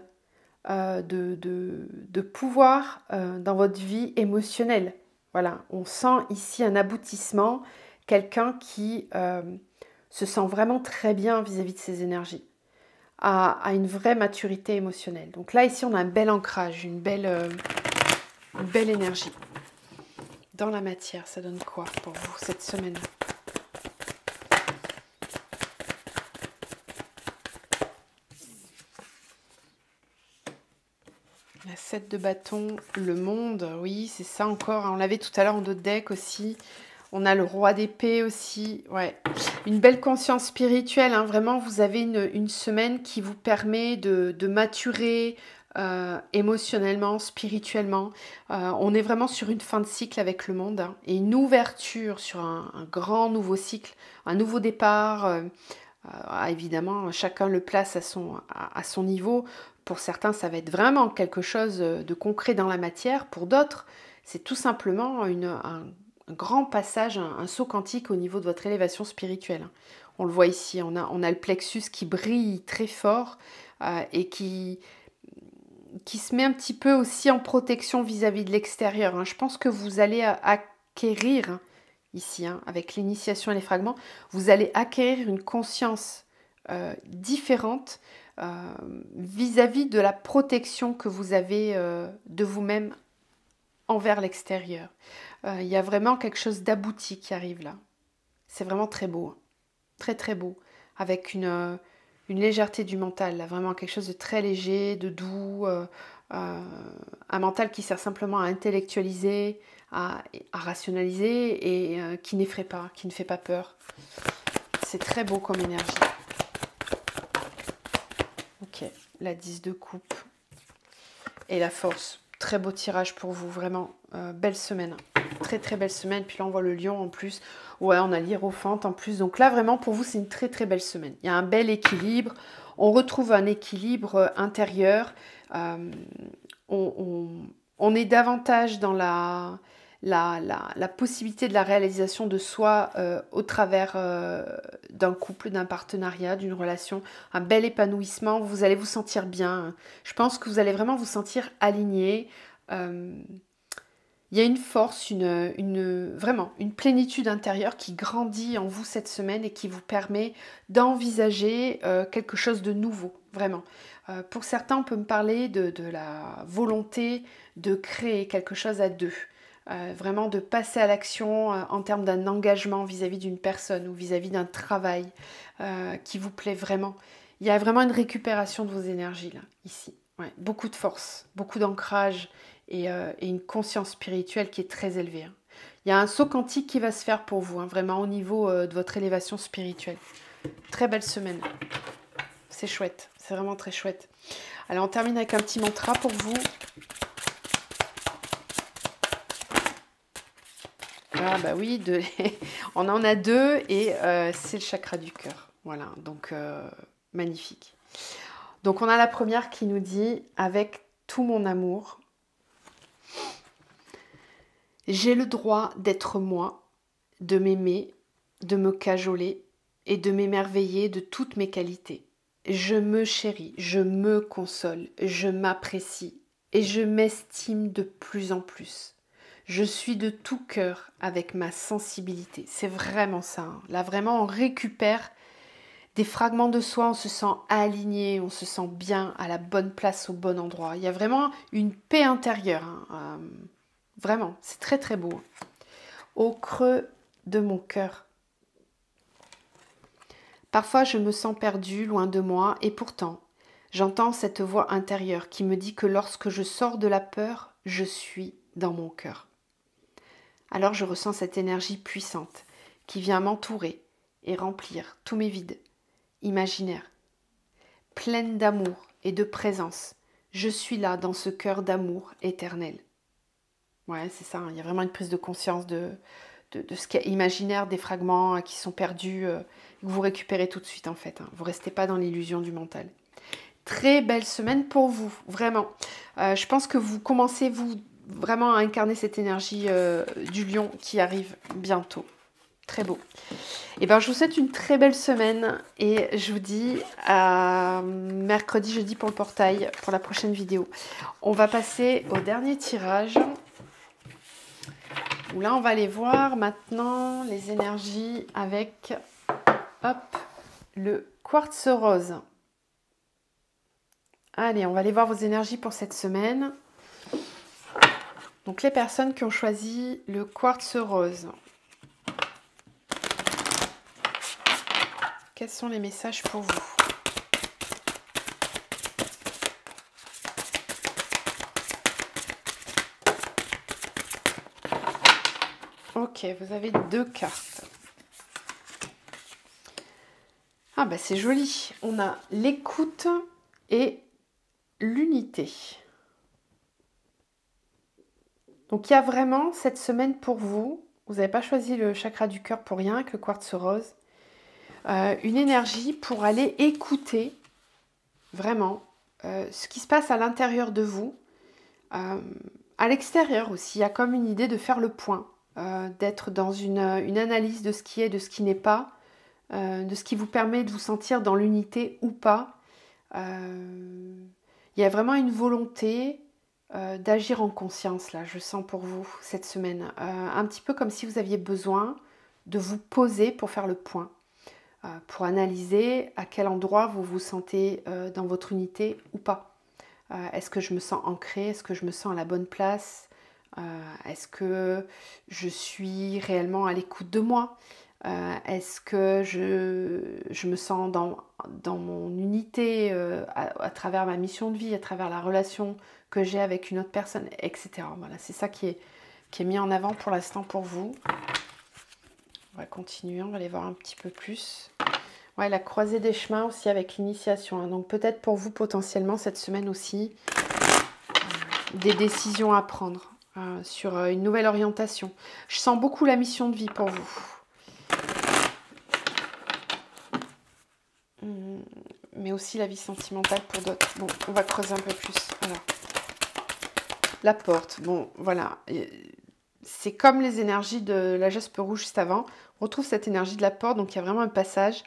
de pouvoir dans votre vie émotionnelle. Voilà, on sent ici un aboutissement, quelqu'un qui se sent vraiment très bien vis-à-vis de ses énergies, a une vraie maturité émotionnelle. Donc là, ici, on a un bel ancrage, une belle énergie. Dans la matière, ça donne quoi pour vous cette semaine? La 7 de bâton, le monde, oui, c'est ça encore. On l'avait tout à l'heure en d'autres decks aussi. On a le roi d'épée aussi, ouais. Une belle conscience spirituelle, hein. Vraiment, vous avez une semaine qui vous permet de maturer émotionnellement, spirituellement. On est vraiment sur une fin de cycle avec le monde, hein, et une ouverture sur un grand nouveau cycle, un nouveau départ. Évidemment, chacun le place à son niveau. Pour certains, ça va être vraiment quelque chose de concret dans la matière. Pour d'autres, c'est tout simplement un grand passage, un saut quantique au niveau de votre élévation spirituelle. On le voit ici, on a le plexus qui brille très fort et qui se met un petit peu aussi en protection vis-à-vis de l'extérieur, hein. Je pense que vous allez acquérir, ici, hein, avec l'initiation et les fragments, vous allez acquérir une conscience différente vis-à-vis de la protection que vous avez de vous-même envers l'extérieur. Il y a vraiment quelque chose d'abouti qui arrive là. C'est vraiment très beau, hein. Très très beau, avec une légèreté du mental, là, vraiment quelque chose de très léger, de doux, un mental qui sert simplement à intellectualiser, à rationaliser et qui n'effraie pas, qui ne fait pas peur. C'est très beau comme énergie. Ok, la 10 de coupe et la force. Très beau tirage pour vous, vraiment. Belle semaine. Très très belle semaine. Puis là, on voit le lion en plus. Ouais, on a l'hiérophante en plus. Donc là, vraiment, pour vous, c'est une très très belle semaine. Il y a un bel équilibre. On retrouve un équilibre intérieur. On est davantage dans la possibilité de la réalisation de soi au travers d'un couple, d'un partenariat, d'une relation, un bel épanouissement. Vous allez vous sentir bien. Je pense que vous allez vraiment vous sentir aligné. Il y a une force, vraiment une plénitude intérieure qui grandit en vous cette semaine et qui vous permet d'envisager quelque chose de nouveau, vraiment. Pour certains, on peut me parler de la volonté de créer quelque chose à deux. Vraiment de passer à l'action en termes d'un engagement vis-à-vis d'une personne ou vis-à-vis d'un travail qui vous plaît vraiment. Il y a vraiment une récupération de vos énergies là, ici. Ouais, beaucoup de force, beaucoup d'ancrage et une conscience spirituelle qui est très élevée, hein. Il y a un saut quantique qui va se faire pour vous, hein, vraiment au niveau de votre élévation spirituelle. Très belle semaine. C'est chouette, c'est vraiment très chouette. Alors on termine avec un petit mantra pour vous. Ah bah oui, on en a deux et c'est le chakra du cœur. Voilà, donc magnifique. Donc on a la première qui nous dit « Avec tout mon amour, j'ai le droit d'être moi, de m'aimer, de me cajoler et de m'émerveiller de toutes mes qualités. Je me chéris, je me console, je m'apprécie et je m'estime de plus en plus. Je suis de tout cœur avec ma sensibilité. » C'est vraiment ça, hein. Là, vraiment, on récupère des fragments de soi, on se sent aligné, on se sent bien à la bonne place, au bon endroit. Il y a vraiment une paix intérieure, hein. Vraiment, c'est très très beau. Au creux de mon cœur. Parfois, je me sens perdue, loin de moi, et pourtant, j'entends cette voix intérieure qui me dit que lorsque je sors de la peur, je suis dans mon cœur. Alors je ressens cette énergie puissante qui vient m'entourer et remplir tous mes vides imaginaires. Pleine d'amour et de présence, je suis là dans ce cœur d'amour éternel. Ouais, c'est ça, hein, il y a vraiment une prise de conscience de ce qui est imaginaire, des fragments qui sont perdus, que vous récupérez tout de suite en fait. Hein. Vous ne restez pas dans l'illusion du mental. Très belle semaine pour vous, vraiment. Je pense que vous commencez, vous, vraiment à incarner cette énergie du lion qui arrive bientôt. Très beau. Et ben, je vous souhaite une très belle semaine et je vous dis à mercredi, jeudi pour le portail, pour la prochaine vidéo. On va passer au dernier tirage. Où là, on va aller voir maintenant les énergies avec, hop, le quartz rose. Allez, on va aller voir vos énergies pour cette semaine. Donc, les personnes qui ont choisi le quartz rose. Quels sont les messages pour vous? Ok, vous avez 2 cartes. Ah bah c'est joli. On a l'écoute et l'unité. Donc il y a vraiment cette semaine pour vous. Vous n'avez pas choisi le chakra du cœur pour rien avec le quartz rose. Une énergie pour aller écouter vraiment ce qui se passe à l'intérieur de vous. À l'extérieur aussi, il y a comme une idée de faire le point, d'être dans une analyse de ce qui est, de ce qui n'est pas, de ce qui vous permet de vous sentir dans l'unité ou pas. Il y a vraiment une volonté d'agir en conscience, là, je sens pour vous cette semaine. Un petit peu comme si vous aviez besoin de vous poser pour faire le point. Pour analyser à quel endroit vous vous sentez dans votre unité ou pas. Est-ce que je me sens ancrée? Est-ce que je me sens à la bonne place? Est-ce que je suis réellement à l'écoute de moi? Est-ce que je me sens dans mon unité à travers ma mission de vie, à travers la relation que j'ai avec une autre personne, etc. Voilà, c'est ça qui est mis en avant pour l'instant pour vous. On va continuer, on va aller voir un petit peu plus. Ouais, la croisée des chemins aussi avec l'initiation. Hein. Donc peut-être pour vous potentiellement cette semaine aussi, des décisions à prendre sur une nouvelle orientation. Je sens beaucoup la mission de vie pour vous. Mais aussi la vie sentimentale pour d'autres. Bon, on va creuser un peu plus. Alors, la porte. Bon, voilà. C'est comme les énergies de la jaspe rouge juste avant. On retrouve cette énergie de la porte, donc il y a vraiment un passage.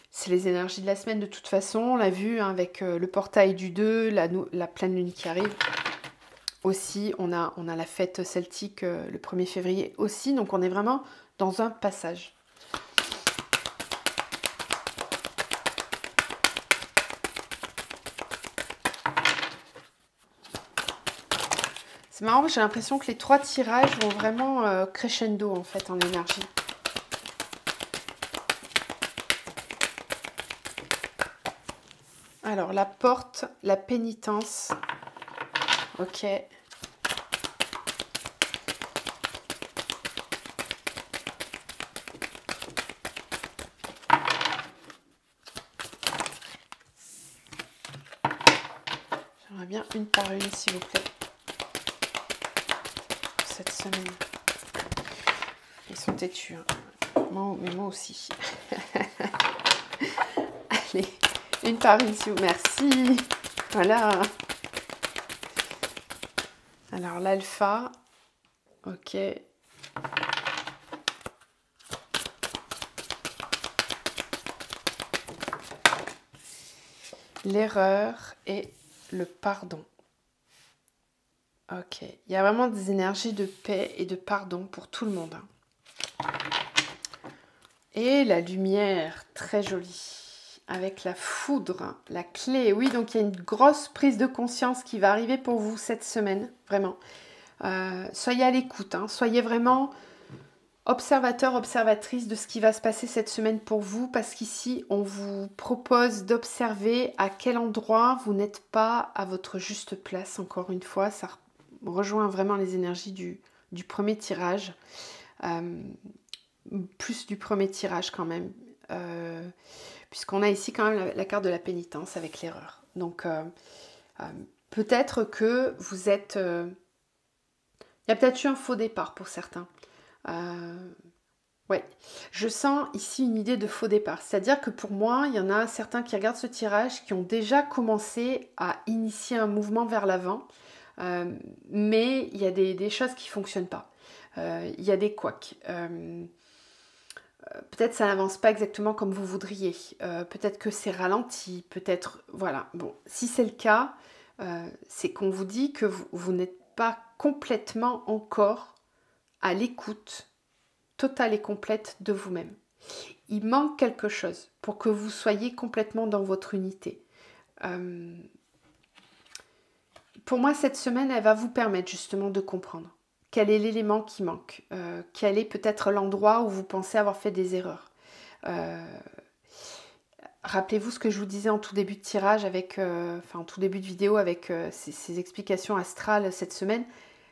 C'est les énergies de la semaine de toute façon. On l'a vu hein, avec le portail du 2, la pleine lune qui arrive. Aussi, on a la fête celtique le 1er février aussi. Donc on est vraiment dans un passage. C'est marrant, j'ai l'impression que les 3 tirages vont vraiment crescendo en fait en énergie. Alors, la porte, la pénitence. Ok. J'aimerais bien une par une, s'il vous plaît. Cette semaine. Ils sont têtus. Hein. Mais moi aussi. Allez, une par une, s'il vous plaît. Merci. Voilà. Alors, l'alpha. Ok. L'erreur et le pardon. Ok. Il y a vraiment des énergies de paix et de pardon pour tout le monde. Et la lumière, très jolie. Avec la foudre, la clé. Oui, donc il y a une grosse prise de conscience qui va arriver pour vous cette semaine, vraiment. Soyez à l'écoute, hein, soyez vraiment observateur, observatrice de ce qui va se passer cette semaine pour vous, parce qu'ici, on vous propose d'observer à quel endroit vous n'êtes pas à votre juste place. Encore une fois, ça rejoint vraiment les énergies du du premier tirage. Plus du premier tirage quand même. Puisqu'on a ici quand même la carte de la pénitence avec l'erreur. Donc, peut-être que vous êtes... il y a peut-être eu un faux départ pour certains. Ouais, je sens ici une idée de faux départ. C'est-à-dire que pour moi, il y en a certains qui regardent ce tirage qui ont déjà commencé à initier un mouvement vers l'avant, mais il y a des choses qui ne fonctionnent pas. Il y a des couacs. Peut-être ça n'avance pas exactement comme vous voudriez. Peut-être que c'est ralenti. Peut-être... Voilà. Bon, si c'est le cas, c'est qu'on vous dit que vous n'êtes pas complètement encore à l'écoute totale et complète de vous-même. Il manque quelque chose pour que vous soyez complètement dans votre unité. Pour moi, cette semaine, elle va vous permettre justement de comprendre quel est l'élément qui manque, quel est peut-être l'endroit où vous pensez avoir fait des erreurs. Rappelez-vous ce que je vous disais en tout début de tirage, en tout début de vidéo avec ces explications astrales cette semaine.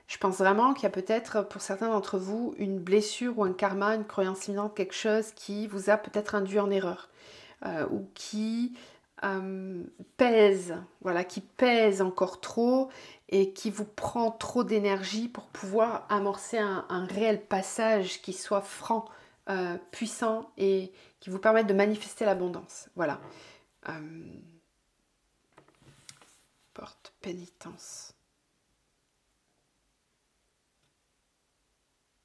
Je pense vraiment qu'il y a peut-être pour certains d'entre vous une blessure ou un karma, une croyance limitante, quelque chose qui vous a peut-être induit en erreur ou qui pèse, voilà, qui pèse encore trop et qui vous prend trop d'énergie pour pouvoir amorcer un réel passage qui soit franc, puissant et qui vous permette de manifester l'abondance. Voilà. Porte pénitence.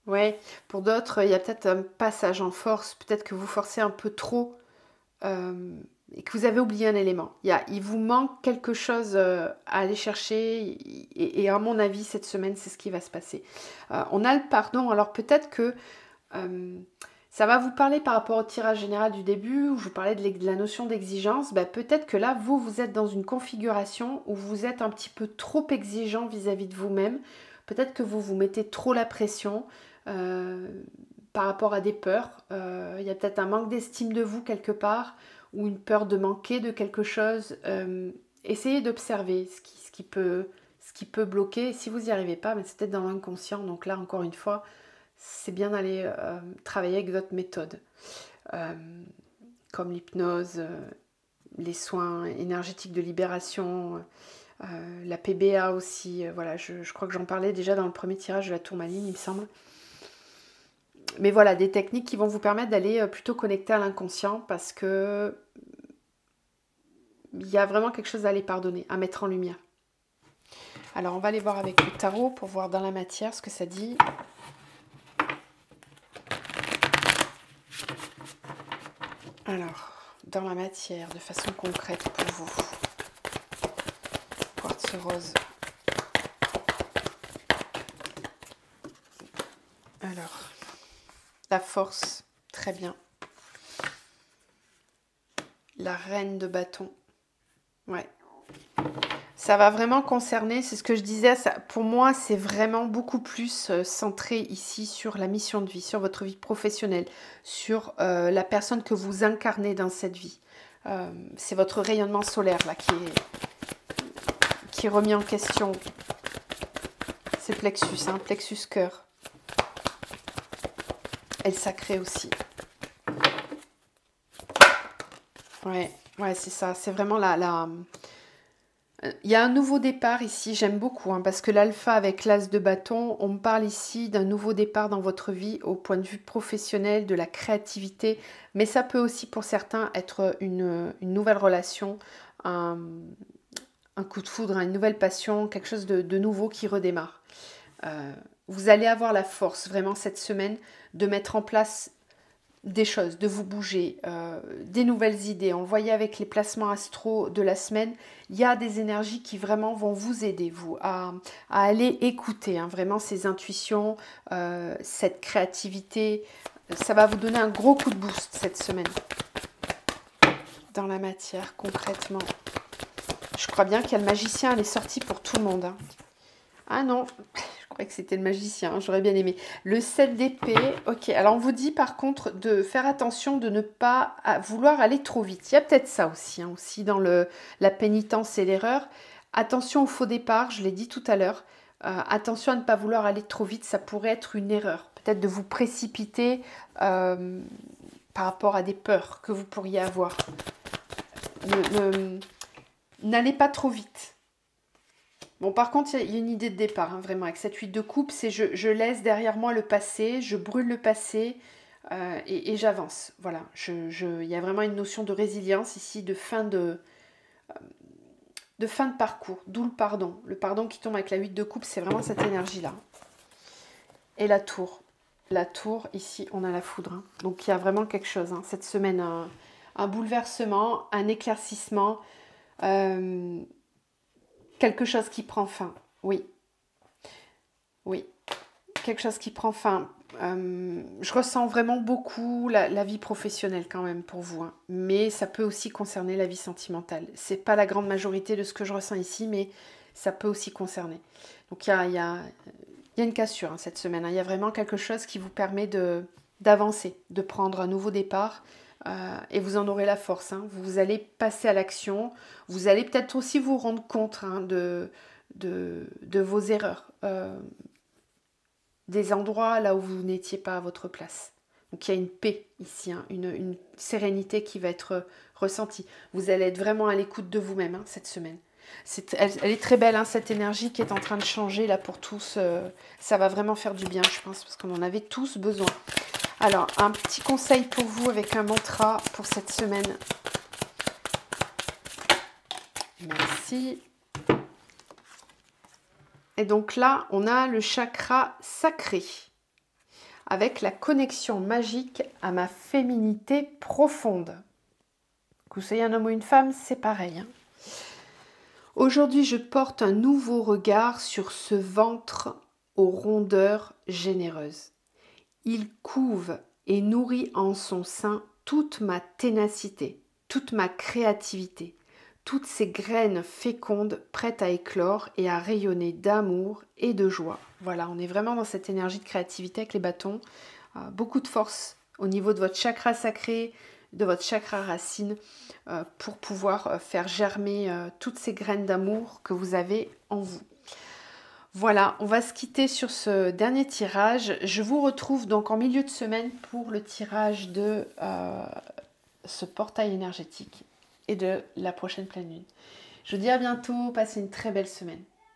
Ouais, pour d'autres, il y a peut-être un passage en force, peut-être que vous forcez un peu trop et que vous avez oublié un élément. Il vous manque quelque chose à aller chercher et à mon avis, cette semaine, c'est ce qui va se passer. On a le pardon, alors peut-être que ça va vous parler par rapport au tirage général du début où je vous parlais de la notion d'exigence. Peut-être que là, vous êtes dans une configuration où vous êtes un petit peu trop exigeant vis-à-vis de vous-même. Peut-être que vous vous mettez trop la pression par rapport à des peurs. Il y a peut-être un manque d'estime de vous quelque part ou une peur de manquer de quelque chose. Essayez d'observer ce qui peut bloquer. Si vous n'y arrivez pas, c'est peut-être dans l'inconscient. Donc là, encore une fois, c'est bien d'aller travailler avec d'autres méthodes, comme l'hypnose, les soins énergétiques de libération, la PBA aussi. Voilà, je crois que j'en parlais déjà dans le premier tirage de la tourmaline, il me semble. Mais voilà, des techniques qui vont vous permettre d'aller plutôt connecter à l'inconscient parce que il y a vraiment quelque chose à aller pardonner, à mettre en lumière. Alors, on va aller voir avec le tarot pour voir dans la matière ce que ça dit. Alors, dans la matière, de façon concrète pour vous. Quartz rose. Alors, la force, très bien. La reine de bâton. Ouais. Ça va vraiment concerner, c'est ce que je disais, pour moi c'est vraiment beaucoup plus centré ici sur la mission de vie, sur votre vie professionnelle, sur la personne que vous incarnez dans cette vie. C'est votre rayonnement solaire là qui est remis en question. C'est plexus, hein, plexus cœur. Et le sacré aussi. Ouais, c'est ça, c'est vraiment il y a un nouveau départ ici, j'aime beaucoup, hein, parce que l'alpha avec l'as de bâton, on me parle ici d'un nouveau départ dans votre vie au point de vue professionnel, de la créativité, mais ça peut aussi pour certains être une nouvelle relation, un coup de foudre, une nouvelle passion, quelque chose de nouveau qui redémarre. Vous allez avoir la force vraiment cette semaine de mettre en place des choses, de vous bouger, des nouvelles idées. On le voyait avec les placements astro de la semaine, il y a des énergies qui vraiment vont vous aider, vous, à aller écouter vraiment ces intuitions, cette créativité. Ça va vous donner un gros coup de boost cette semaine. Dans la matière, concrètement. Je crois bien qu'il y a le magicien, elle est sortie pour tout le monde. Hein. Ah non, je croyais que c'était le magicien, hein, j'aurais bien aimé. Le 7 d'épée, ok. Alors on vous dit par contre de faire attention de ne pas vouloir aller trop vite. Il y a peut-être ça aussi, aussi dans la pénitence et l'erreur. Attention au faux départ, je l'ai dit tout à l'heure. Attention à ne pas vouloir aller trop vite, ça pourrait être une erreur. Peut-être de vous précipiter par rapport à des peurs que vous pourriez avoir. N'allez pas trop vite. Bon, par contre, il y a une idée de départ, hein, vraiment, avec cette 8 de coupe, c'est je laisse derrière moi le passé, je brûle le passé et j'avance. Voilà, il y a vraiment une notion de résilience ici, de fin de parcours, d'où le pardon. Le pardon qui tombe avec la 8 de coupe, c'est vraiment cette énergie-là. Et la tour. La tour, ici, on a la foudre. Hein. Donc, il y a vraiment quelque chose, hein, cette semaine, un bouleversement, un éclaircissement, quelque chose qui prend fin. Oui. Oui. Quelque chose qui prend fin. Je ressens vraiment beaucoup la vie professionnelle quand même pour vous. Hein. Mais ça peut aussi concerner la vie sentimentale. C'est pas la grande majorité de ce que je ressens ici, mais ça peut aussi concerner. Donc, il y a une cassure hein, cette semaine. Hein. Il y a vraiment quelque chose qui vous permet d'avancer, de prendre un nouveau départ. Et vous en aurez la force. Hein. Vous allez passer à l'action. Vous allez peut-être aussi vous rendre compte hein, de vos erreurs. Des endroits là où vous n'étiez pas à votre place. Donc il y a une paix ici, hein, une sérénité qui va être ressentie. Vous allez être vraiment à l'écoute de vous-même hein, cette semaine. Elle est très belle, hein, cette énergie qui est en train de changer là pour tous. Ça va vraiment faire du bien, je pense, parce qu'on en avait tous besoin. Alors, un petit conseil pour vous avec un mantra pour cette semaine. Merci. Et donc là, on a le chakra sacré, avec la connexion magique à ma féminité profonde. Que vous soyez un homme ou une femme, c'est pareil. Hein. Aujourd'hui, je porte un nouveau regard sur ce ventre aux rondeurs généreuses. Il couve et nourrit en son sein toute ma ténacité, toute ma créativité, toutes ces graines fécondes prêtes à éclore et à rayonner d'amour et de joie. Voilà, on est vraiment dans cette énergie de créativité avec les bâtons. Beaucoup de force au niveau de votre chakra sacré, de votre chakra racine, pour pouvoir faire germer toutes ces graines d'amour que vous avez en vous. Voilà, on va se quitter sur ce dernier tirage. Je vous retrouve donc en milieu de semaine pour le tirage de ce portail énergétique et de la prochaine pleine lune. Je vous dis à bientôt, passez une très belle semaine.